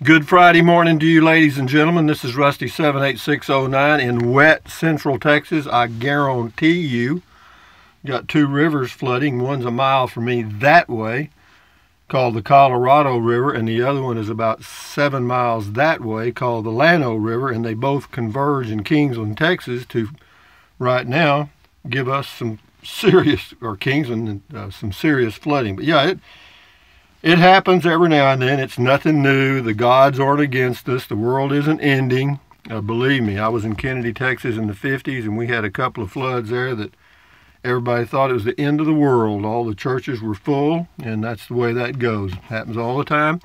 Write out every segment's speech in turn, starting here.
Good Friday morning to you, ladies and gentlemen. This is Rusty 78609 in wet Central Texas. I guarantee you, got two rivers flooding. One's a mile from me that way, called the Colorado River, and the other one is about 7 miles that way, called the Llano River, and they both converge in Kingsland, Texas, to right now give us some serious, or Kingsland, some serious flooding. But yeah, it happens every now and then. It's nothing new. The gods aren't against us. The world isn't ending. Believe me, I was in Kennedy, Texas in the 50s, and we had a couple of floods there that everybody thought it was the end of the world. All the churches were full, and that's the way that goes. It happens all the time.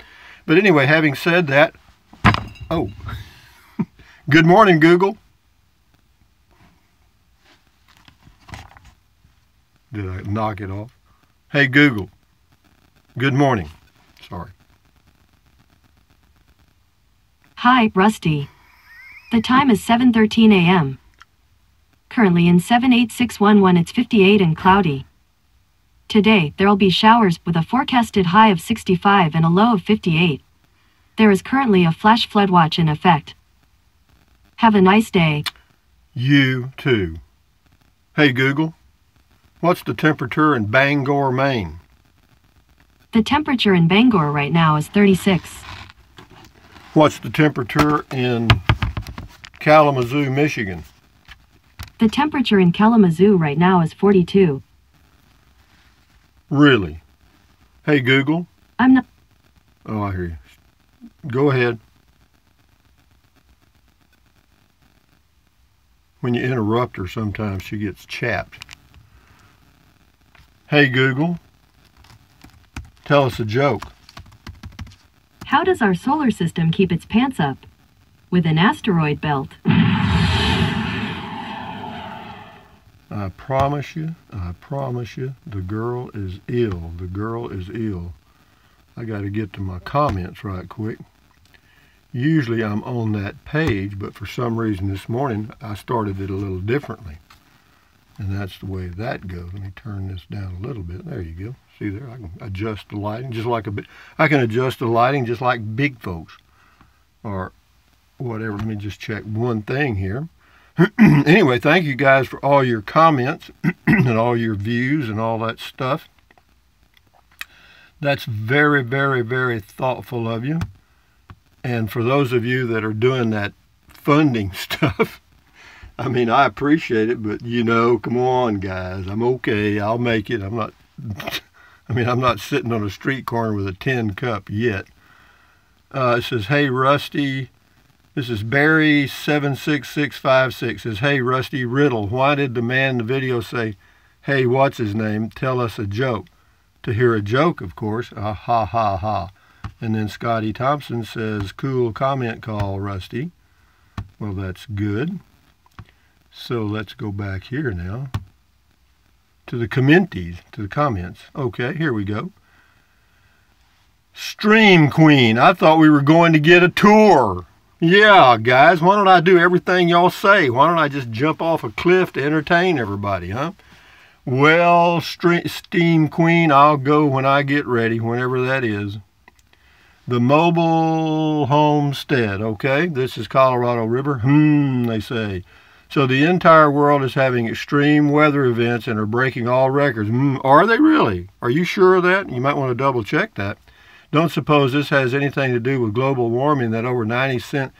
But anyway, having said that, oh, good morning, Google. Did I knock it off? Hey, Google. Good morning. Sorry. Hi, Rusty. The time is 7:13 a.m. Currently in 78611 it's 58 and cloudy. Today, there'll be showers with a forecasted high of 65 and a low of 58. There is currently a flash flood watch in effect. Have a nice day. You too. Hey, Google. What's the temperature in Bangor, Maine? The temperature in Bangor right now is 36. What's the temperature in Kalamazoo, Michigan? The temperature in Kalamazoo right now is 42. Really? Hey, Google. I'm not... Oh, I hear you. Go ahead. When you interrupt her, sometimes she gets chapped. Hey, Google. Tell us a joke. How does our solar system keep its pants up? With an asteroid belt. I promise you, the girl is ill. The girl is ill. I got to get to my comments right quick. Usually I'm on that page, but for some reason this morning I started it a little differently. And that's the way that goes. Let me turn this down a little bit. There you go. See there? I can adjust the lighting just like I can adjust the lighting just like big folks. Or whatever. Let me just check one thing here. Anyway, thank you guys for all your comments and all your views and all that stuff. That's very, very, very thoughtful of you. And for those of you that are doing that funding stuff, I mean, I appreciate it, but you know, come on, guys. I'm okay. I'll make it. I'm not sitting on a street corner with a tin cup yet. It says, hey, Rusty. This is Barry76656. It says, hey, Rusty Riddle. Why did the man in the video say, hey, what's his name? Tell us a joke. To hear a joke, of course. Ha, ha, ha. And then Scotty Thompson says, cool comment call, Rusty. Well, that's good. So let's go back here now to the comments. Okay, here we go. Stream Queen, I thought we were going to get a tour. Yeah, guys, why don't I do everything y'all say? Why don't I just jump off a cliff to entertain everybody, huh? Well, Steam Queen, I'll go when I get ready, whenever that is. The mobile homestead, okay? This is Colorado River. They say. So the entire world is having extreme weather events and are breaking all records. Are they really? Are you sure of that? You might want to double check that. Don't suppose this has anything to do with global warming that over 98%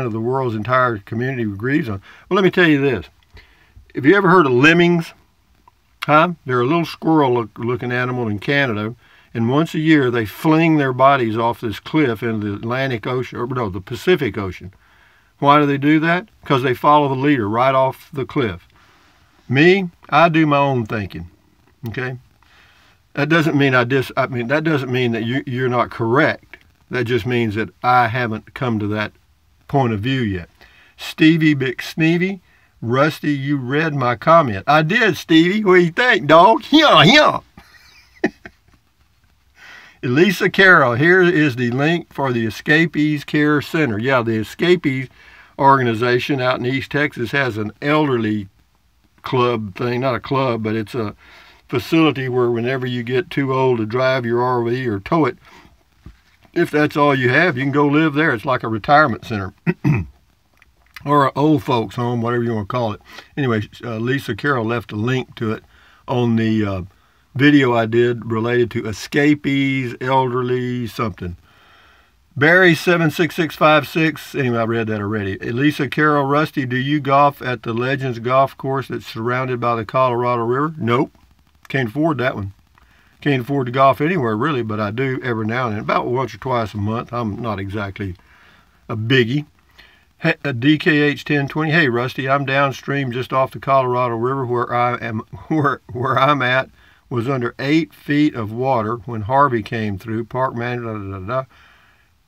of the world's entire community agrees on. Well, let me tell you this. Have you ever heard of lemmings? Huh? They're a little squirrel-looking animal in Canada, and once a year they fling their bodies off this cliff into the Atlantic Ocean, or no, the Pacific Ocean. Why do they do that? Because they follow the leader right off the cliff. Me, I do my own thinking. Okay? That doesn't mean that doesn't mean that you're not correct. That just means that I haven't come to that point of view yet. Stevie McSneevy, Rusty, you read my comment. I did, Stevie. What do you think, dog? Yeah. Elisa Carroll, here is the link for the Escapees Care Center. Yeah, the Escapees organization out in East Texas has an elderly club thing, not a club, but it's a facility where whenever you get too old to drive your RV or tow it, If that's all you have, you can go live there. It's like a retirement center or an old folks home, whatever you want to call it. Anyway, Lisa Carroll left a link to it on the video I did related to escapees, elderly, something. Barry 76656. Anyway, I read that already. Lisa Carroll, Rusty, do you golf at the Legends Golf Course that's surrounded by the Colorado River? Nope. Can't afford that one. Can't afford to golf anywhere, really, but I do every now and then, about once or twice a month. I'm not exactly a biggie. Hey, DKH 1020. Hey, Rusty, I'm downstream just off the Colorado River where I'm at was under 8 feet of water when Harvey came through. Park manager,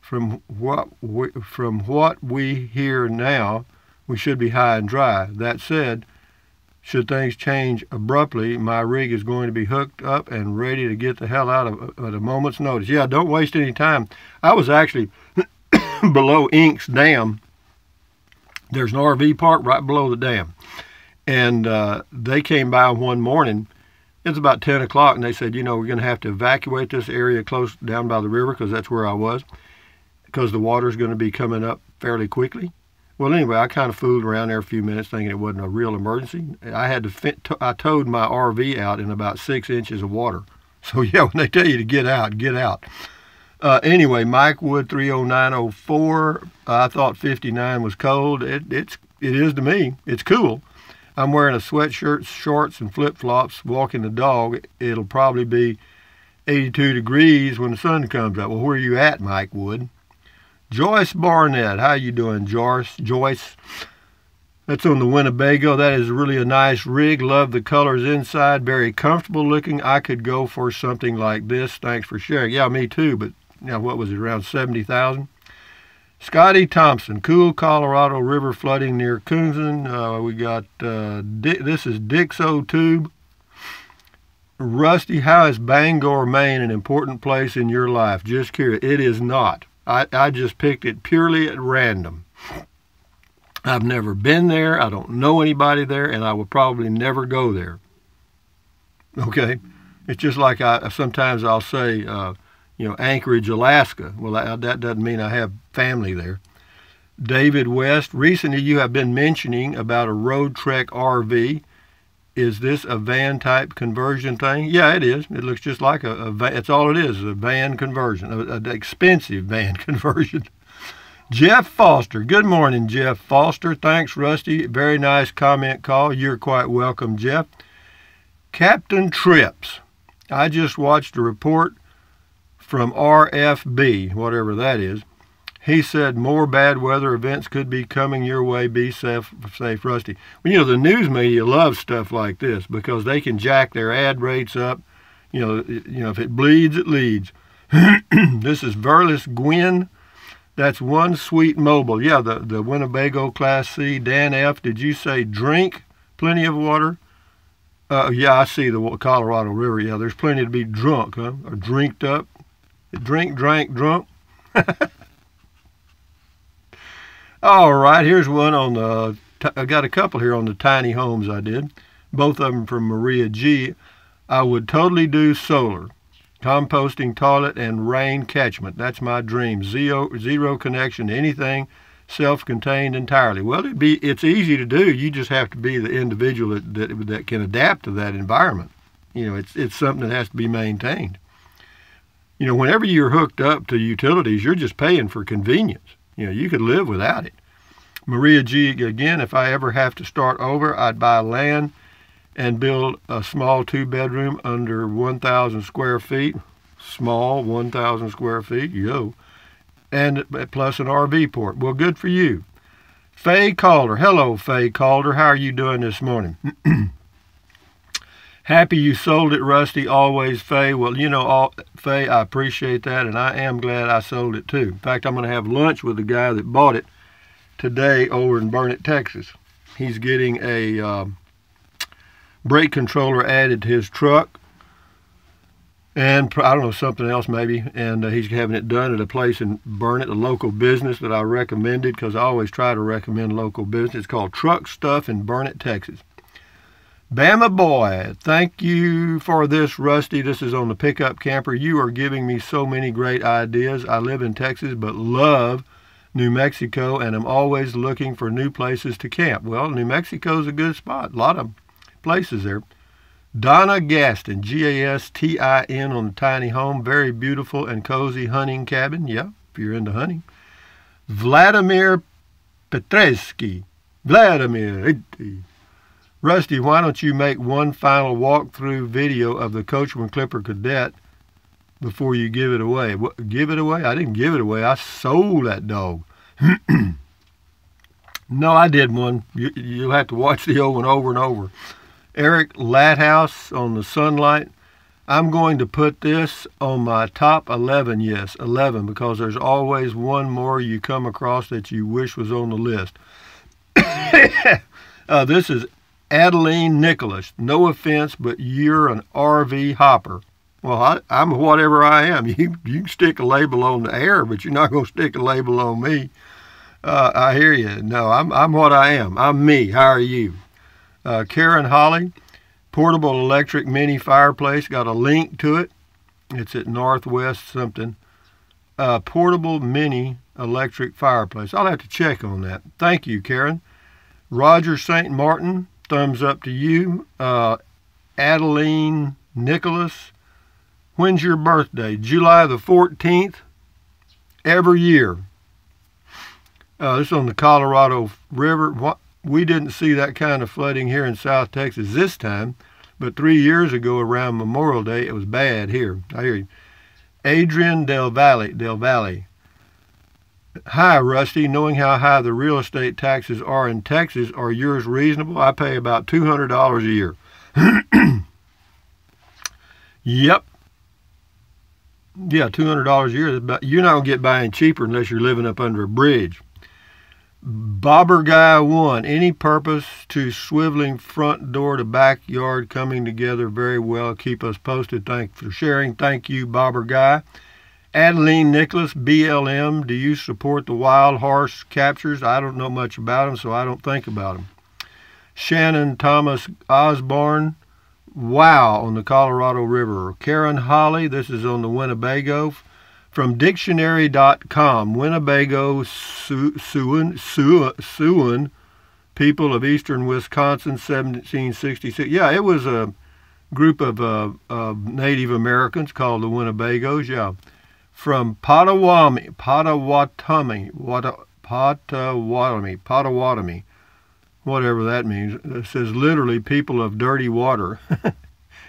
From what we hear now, we should be high and dry. That said, should things change abruptly, my rig is going to be hooked up and ready to get the hell out of at a moment's notice. Yeah, don't waste any time. I was actually below Inks Dam. There's an RV park right below the dam. And they came by one morning. It's about 10 o'clock, and they said, you know, we're going to have to evacuate this area close down by the river, because that's where I was, because the water's going to be coming up fairly quickly. Well, anyway, I kind of fooled around there a few minutes thinking it wasn't a real emergency. I had to I towed my RV out in about 6 inches of water. So, yeah, when they tell you to get out, get out. Anyway, Mike Wood 30904, I thought 59 was cold. It is to me. It's cool. I'm wearing a sweatshirt, shorts, and flip-flops, walking the dog. It'll probably be 82 degrees when the sun comes up. Well, where are you at, Mike Wood? Joyce Barnett, how you doing, Joyce? That's on the Winnebago. That is really a nice rig. Love the colors inside. Very comfortable looking. I could go for something like this. Thanks for sharing. Yeah, me too, but now what was it, around 70,000? Scotty Thompson, cool Colorado River flooding near Coonson. We got, this is Dixo Tube. Rusty, how is Bangor, Maine an important place in your life? Just curious. It is not. I just picked it purely at random. I've never been there. I don't know anybody there, and I will probably never go there. Okay? It's just like sometimes I'll say, you know, Anchorage, Alaska. Well, that doesn't mean I have family there. David West, recently you have been mentioning about a Road Trek RV. Is this a van type conversion thing? Yeah, it is. It looks just like a van. It's all it is, a van conversion, an expensive van conversion. Jeff Foster. Good morning, Jeff Foster. Thanks, Rusty. Very nice comment call. You're quite welcome, Jeff. Captain Trips. I just watched a report from RFB, whatever that is. He said more bad weather events could be coming your way. Be safe, Rusty. Well, you know, the news media loves stuff like this because they can jack their ad rates up. You know, if it bleeds, it leads. This is Verlis Gwynn. That's One Sweet Mobile. Yeah, the Winnebago Class C. Dan F., did you say drink plenty of water? Yeah, I see the Colorado River. Yeah, there's plenty to be drunk, huh? Or drinked up. Drink, drank, drunk. All right, here's one on the, I got a couple here on the tiny homes I did. Both of them from Maria G. I would totally do solar, composting, toilet, and rain catchment. That's my dream. Zero connection to anything, self-contained entirely. Well, it's easy to do. You just have to be the individual that can adapt to that environment. You know, it's something that has to be maintained. You know, whenever you're hooked up to utilities, you're just paying for convenience. You know, you could live without it. Maria G. again, if I ever have to start over, I'd buy land and build a small 2-bedroom under 1,000 square feet. Small, 1,000 square feet, yo. And plus an RV port. Well, good for you. Faye Calder. Hello, Faye Calder. How are you doing this morning? Happy you sold it, Rusty. Always, Faye. Well, you know, Faye, I appreciate that, and I am glad I sold it, too. In fact, I'm going to have lunch with the guy that bought it today over in Burnett, Texas. He's getting a brake controller added to his truck, and I don't know, something else maybe, and he's having it done at a place in Burnett, a local business that I recommended, because I always try to recommend local business. It's called Truck Stuff in Burnett, Texas. Bama Boy, thank you for this, Rusty. This is on the Pickup Camper. You are giving me so many great ideas. I live in Texas but love New Mexico, and I'm always looking for new places to camp. Well, New Mexico's a good spot. A lot of places there. Donna Gaston, Gastin on the tiny home. Very beautiful and cozy hunting cabin. Yeah, if you're into hunting. Vladimir Petreski. Vladimir. Rusty, why don't you make one final walkthrough video of the Coachman Clipper Cadet before you give it away? What, give it away? I didn't give it away. I sold that dog. No, I did one. You'll have to watch the old one over and over. Eric Lathouse on the Sunlight. I'm going to put this on my top 11. Yes, 11, because there's always one more you come across that you wish was on the list. This is Adeline Nicholas. No offense, but you're an RV hopper. Well, I'm whatever I am. You can stick a label on the air, but you're not going to stick a label on me. I hear you. No, I'm what I am. I'm me. How are you? Karen Holly, portable electric mini fireplace. Got a link to it. It's at Northwest something. Portable mini electric fireplace. I'll have to check on that. Thank you, Karen. Roger St. Martin, thumbs up to you. Adeline Nicholas, when's your birthday? July the 14th. Every year. This is on the Colorado River. We didn't see that kind of flooding here in South Texas this time, but 3 years ago around Memorial Day, it was bad here. I hear you. Adrian Del Valle. Hi, Rusty. Knowing how high the real estate taxes are in Texas, are yours reasonable? I pay about $200 a year. Yep. Yeah, $200 a year. You're not going to get by any cheaper unless you're living up under a bridge. Bobber Guy 1, any purpose to swiveling front door to backyard coming together very well. Keep us posted. Thanks for sharing. Thank you, Bobber Guy. Adeline Nicholas, BLM, do you support the wild horse captures? I don't know much about them, so I don't think about them. Shannon Thomas Osborne, wow, on the Colorado River. Karen Holly, this is on the Winnebago. From dictionary.com, Winnebago Siouan people of eastern Wisconsin, 1766. Yeah, it was a group of Native Americans called the Winnebagos, yeah. From Potawatomi, whatever that means. It says literally people of dirty water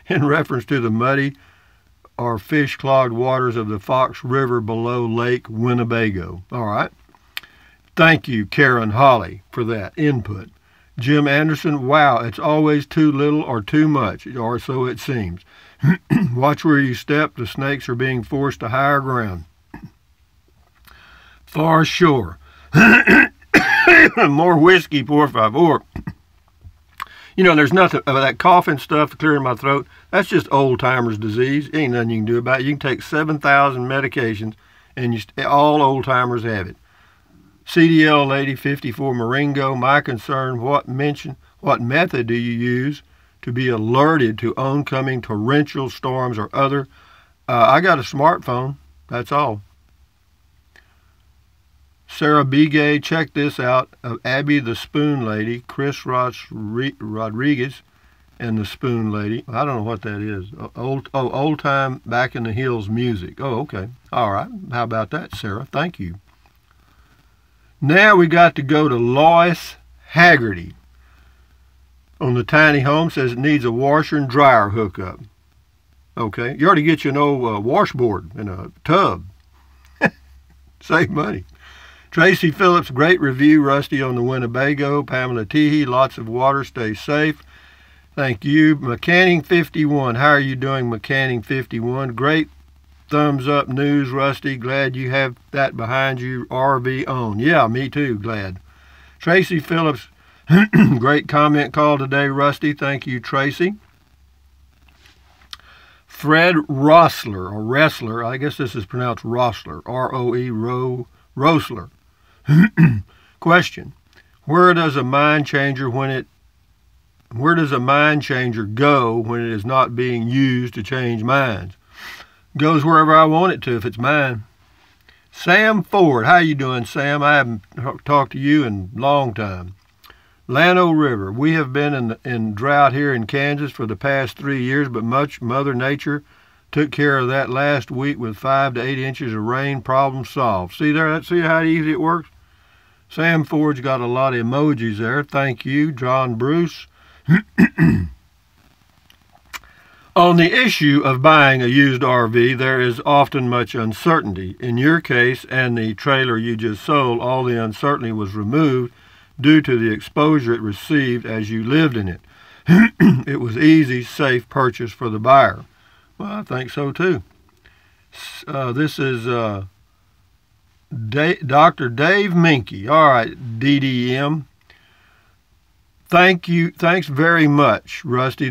in reference to the muddy or fish-clogged waters of the Fox River below Lake Winnebago. All right. Thank you, Karen Holly, for that input. Jim Anderson, wow, it's always too little or too much, or so it seems. Watch where you step. The snakes are being forced to higher ground. Far shore. More whiskey, por favor. You know, there's nothing about that coughing stuff clearing my throat. That's just old-timers disease. Ain't nothing you can do about it. You can take 7,000 medications, and all old-timers have it. CDL Lady 54 Marengo, my concern, what method do you use to be alerted to oncoming torrential storms or other? I got a smartphone. That's all. Sarah Begay, check this out. Abby the Spoon Lady, Chris Rodriguez, and the Spoon Lady. I don't know what that is. Old time back in the hills music. Oh, okay. All right. How about that, Sarah? Thank you. Now we got to go to Lois Haggerty. On the tiny home, says it needs a washer and dryer hookup. Okay. You ought to get you an old washboard and a tub. Save money. Tracy Phillips, great review, Rusty, on the Winnebago. Pamela Teehee, lots of water, stay safe. Thank you. Mechanic51, how are you doing, Mechanic51? Great thumbs up news, Rusty. Glad you have that behind you, RV on. Yeah, me too, glad. Tracy Phillips, great comment call today, Rusty. Thank you, Tracy. Fred Rossler, or Wrestler, I guess this is pronounced Rossler, R-O-E, Rossler. Question, where does a mind changer when it Where does a mind changer go when it is not being used to change minds? Goes wherever I want it to if it's mine. Sam Ford, how you doing, Sam? I haven't talked to you in a long time. Llano River, we have been in drought here in Kansas for the past 3 years, but Mother Nature took care of that last week with 5 to 8 inches of rain. Problem solved. See there? See how easy it works? Sam Ford's got a lot of emojis there. Thank you, John Bruce. On the issue of buying a used RV, there is often much uncertainty. In your case and the trailer you just sold, all the uncertainty was removed due to the exposure it received as you lived in it. It was easy, safe purchase for the buyer. Well, I think so too. This is Dr. Dave Minky. All right, DDM. Thanks very much, Rusty.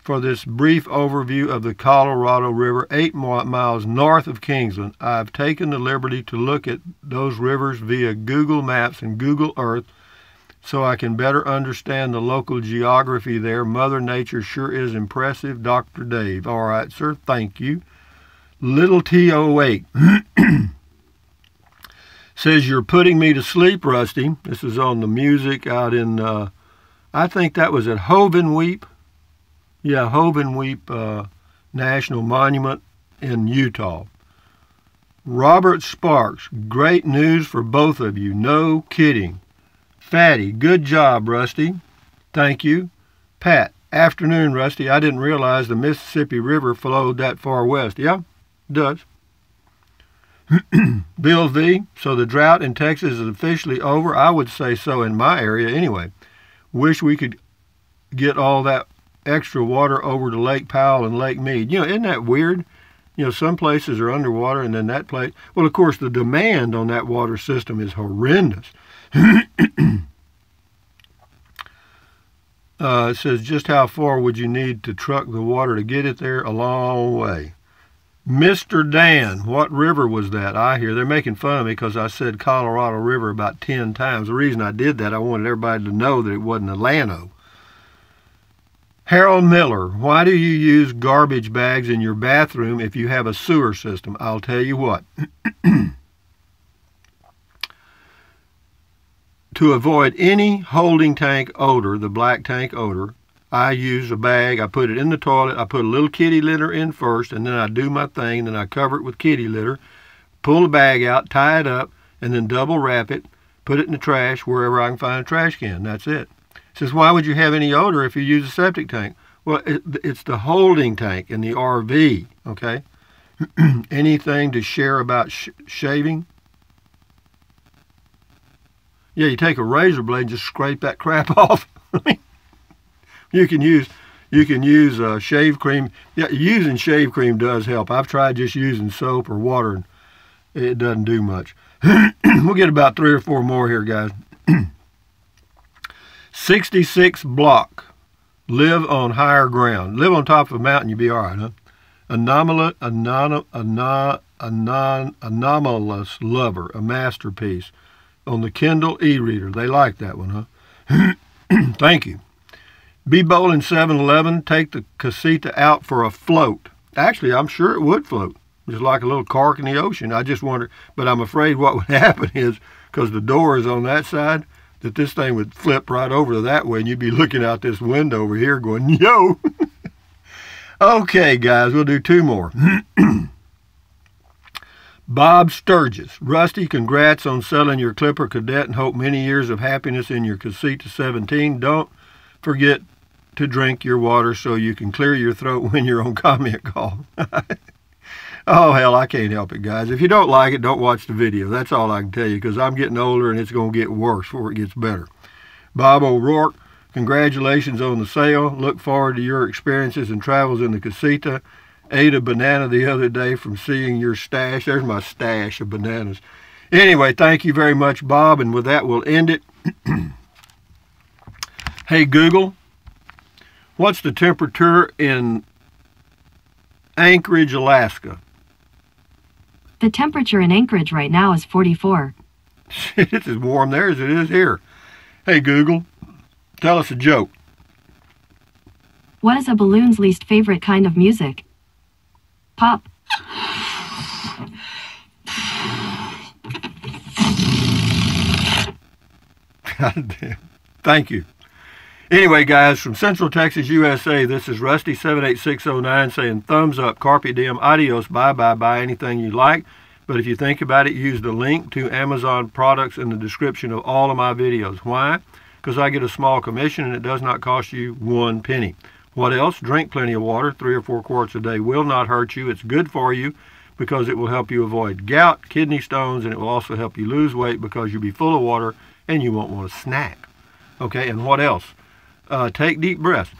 For this brief overview of the Colorado River, 8 miles north of Kingsland. I've taken the liberty to look at those rivers via Google Maps and Google Earth so I can better understand the local geography there. Mother Nature sure is impressive, Dr. Dave. All right, sir, thank you. Little T08 says, you're putting me to sleep, Rusty. This is on the music out in, I think that was at Hovenweep. Yeah, Hovenweep National Monument in Utah. Robert Sparks, great news for both of you. No kidding. Fatty, good job, Rusty. Thank you. Pat, afternoon, Rusty. I didn't realize the Mississippi River flowed that far west. Yeah, it does. Bill V, so the drought in Texas is officially over? I would say so in my area anyway. Wish we could get all that extra water over to Lake Powell and Lake Mead. You know, isn't that weird? You know, some places are underwater and then that place. Well, of course, the demand on that water system is horrendous. It says, just how far would you need to truck the water to get it there? A long way. Mr. Dan, what river was that? I hear they're making fun of me because I said Colorado River about 10 times. The reason I did that, I wanted everybody to know that it wasn't Llano. Harold Miller, why do you use garbage bags in your bathroom if you have a sewer system? I'll tell you what. To avoid any holding tank odor, the black tank odor, I use a bag. I put it in the toilet. I put a little kitty litter in first, and then I do my thing. Then I cover it with kitty litter, pull the bag out, tie it up, and then double wrap it, put it in the trash wherever I can find a trash can. That's it. Says, why would you have any odor if you use a septic tank? Well, it's the holding tank in the RV, okay? Anything to share about shaving? Yeah, you take a razor blade and just scrape that crap off. You can use shave cream. Yeah, using shave cream does help. I've tried just using soap or water, and it doesn't do much. We'll get about 3 or 4 more here, guys. 66 block. Live on higher ground. Live on top of a mountain, you'll be all right, huh? Anomalous Lover, a masterpiece. On the Kindle e-reader. They like that one, huh? Thank you. B. Bowling 7-Eleven, take the casita out for a float. Actually, I'm sure it would float. Just like a little cork in the ocean. I just wonder, but I'm afraid what would happen is, because the door is on that side, that this thing would flip right over to that way, and you'd be looking out this window over here going, yo! Okay, guys, we'll do 2 more. Bob Sturgis. Rusty, congrats on selling your Clipper Cadet and hope many years of happiness in your Casita 17. Don't forget to drink your water so you can clear your throat when you're on comment call. Oh, hell, I can't help it, guys. If you don't like it, don't watch the video. That's all I can tell you, because I'm getting older and it's going to get worse before it gets better. Bob O'Rourke, congratulations on the sale. Look forward to your experiences and travels in the Casita. Ate a banana the other day from seeing your stash. There's my stash of bananas. Anyway, thank you very much, Bob, and with that, we'll end it. Hey, Google, what's the temperature in Anchorage, Alaska? The temperature in Anchorage right now is 44. It's as warm there as it is here. Hey, Google, tell us a joke. What is a balloon's least favorite kind of music? Pop. God damn. Thank you. Anyway, guys, from Central Texas, USA, this is Rusty78609 saying thumbs up, carpe diem, adios, bye-bye, buy anything you like. But if you think about it, use the link to Amazon products in the description of all of my videos. Why? Because I get a small commission and it does not cost you 1 penny. What else? Drink plenty of water. 3 or 4 quarts a day will not hurt you. It's good for you because it will help you avoid gout, kidney stones, and it will also help you lose weight because you'll be full of water and you won't want to snack. Okay, and what else? Take deep breaths.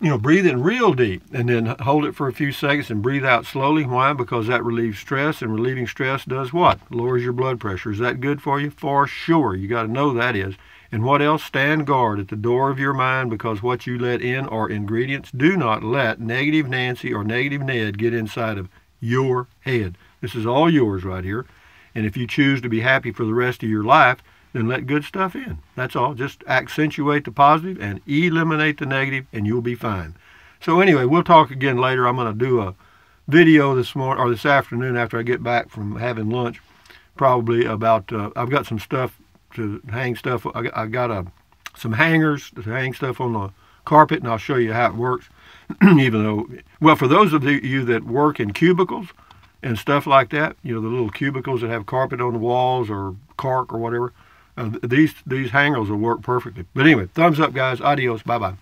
You know, breathe in real deep and then hold it for a few seconds and breathe out slowly. Why? Because that relieves stress, and relieving stress does what? Lowers your blood pressure. Is that good for you? For sure. You got to know that is. And what else? Stand guard at the door of your mind, because what you let in are ingredients. Do not let negative Nancy or negative Ned get inside of your head. This is all yours right here. And if you choose to be happy for the rest of your life, then let good stuff in. That's all. Just accentuate the positive and eliminate the negative, and you'll be fine. So anyway, we'll talk again later. I'm going to do a video this morning or this afternoon after I get back from having lunch, probably about. I've got some stuff to hang stuff. I got some hangers to hang stuff on the carpet, and I'll show you how it works. Even though, well, for those of you that work in cubicles and stuff like that, you know, the little cubicles that have carpet on the walls or caulk or whatever. These hangers will work perfectly. But anyway, thumbs up, guys. Adios. Bye-bye.